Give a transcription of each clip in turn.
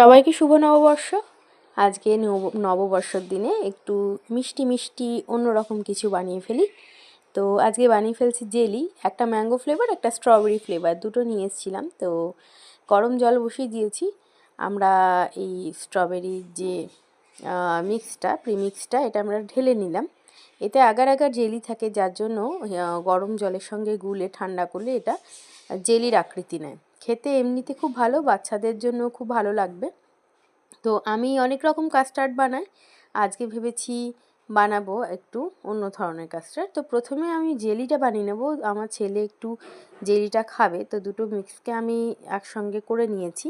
সবাইকে শুভ নববর্ষ। আজকে নববর্ষের দিনে একটু মিষ্টি মিষ্টি অন্যরকম কিছু বানিয়ে ফেলি। তো আজকে বানিয়ে ফেলছি জেলি, একটা ম্যাঙ্গো ফ্লেভার, একটা স্ট্রবেরি ফ্লেভার, দুটো নিয়ে এসেছিলাম। তো গরম জল বসিয়ে দিয়েছি। আমরা এই স্ট্রবেরির যে প্রিমিক্সটা এটা আমরা ঢেলে নিলাম। এতে আগার আগার জেলি থাকে, যার জন্য গরম জলের সঙ্গে গুলে ঠান্ডা করলে এটা জেলির আকৃতি নেয়। খেতে এমনিতে খুব ভালো, বাচ্চাদের জন্য খুব ভালো লাগবে। তো আমি অনেক রকম কাস্টার্ড বানাই, আজকে ভেবেছি বানাবো একটু অন্য ধরনের কাস্টার্ড। তো প্রথমে আমি জেলিটা বানিয়ে নেব, আমার ছেলে একটু জেলিটা খাবে, তো দুটো মিক্সকে আমি একসঙ্গে করে নিয়েছি।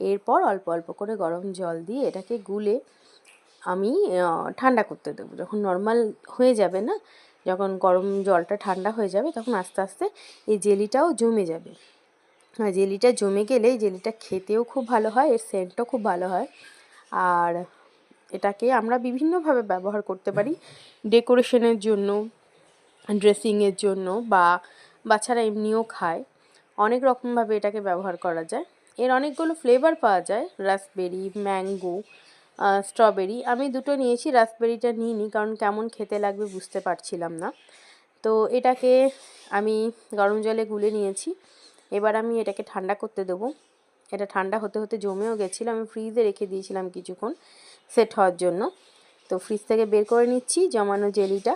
এরপর অল্প অল্প করে গরম জল দিয়ে এটাকে গুলে আমি ঠান্ডা করতে দেবো। যখন নর্মাল হয়ে যাবে না, যখন গরম জলটা ঠান্ডা হয়ে যাবে, তখন আস্তে আস্তে এই জেলিটাও জমে যাবে। জেলিটা জমে গেলে এই জেলিটা খেতেও খুব ভালো হয়, এর সেন্টও খুব ভালো হয়। আর এটাকে আমরা বিভিন্নভাবে ব্যবহার করতে পারি, ডেকোরেশনের জন্য, ড্রেসিংয়ের জন্য, বা বাচ্চারা এমনিও খায়। অনেক রকমভাবে এটাকে ব্যবহার করা যায়। এর অনেকগুলো ফ্লেভার পাওয়া যায়, রাসবেরি, ম্যাঙ্গো, স্ট্রবেরি। আমি দুটো নিয়েছি, রাসবেরিটা নিইনি, কারণ কেমন খেতে লাগবে বুঝতে পারছিলাম না। তো এটাকে আমি গরম জলে গুলে নিয়েছি। এবার আমি এটাকে ঠান্ডা করতে দেবো। এটা ঠান্ডা হতে হতে জমেও গেছিলো, আমি ফ্রিজে রেখে দিয়েছিলাম কিছুক্ষণ সেট হওয়ার জন্য। তো ফ্রিজ থেকে বের করে নিচ্ছি জমানো জেলিটা।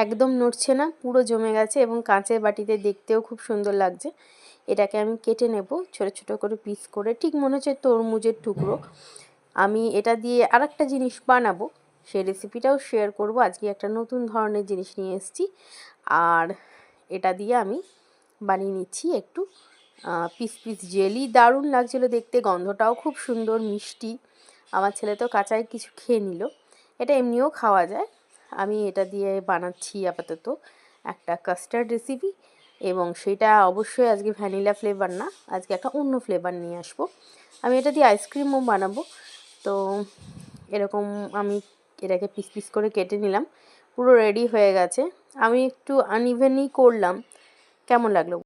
একদম নড়ছে না, পুরো জমে গেছে এবং কাঁচের বাটিতে দেখতেও খুব সুন্দর লাগছে। এটাকে আমি কেটে নেব ছোটো ছোটো করে পিস করে, ঠিক মনে হচ্ছে তরমুজের টুকরো। আমি এটা দিয়ে আরেকটা জিনিস বানাবো, সেই রেসিপিটাও শেয়ার করব। আজকে একটা নতুন ধরনের জিনিস নিয়ে এসেছি, আর এটা দিয়ে আমি বানিয়ে নিচ্ছি একটু পিস পিস জেলি। দারুণ লাগছিলো দেখতে, গন্ধটাও খুব সুন্দর মিষ্টি। আমার ছেলে তো কাঁচাই কিছু খেয়ে নিল। এটা এমনিও খাওয়া যায়। আমি এটা দিয়ে বানাচ্ছি আপাতত একটা কাস্টার্ড রেসিপি, এবং সেটা অবশ্যই আজকে ভ্যানিলা ফ্লেভার না, আজকে একটা অন্য ফ্লেভার নিয়ে আসবো। আমি এটা দিয়ে আইসক্রিমও বানাবো। তো এরকম আমি এটাকে পিস পিস করে কেটে নিলাম, পুরো রেডি হয়ে গেছে। আমি একটু আনইভেনই করলাম, কেমন লাগলো?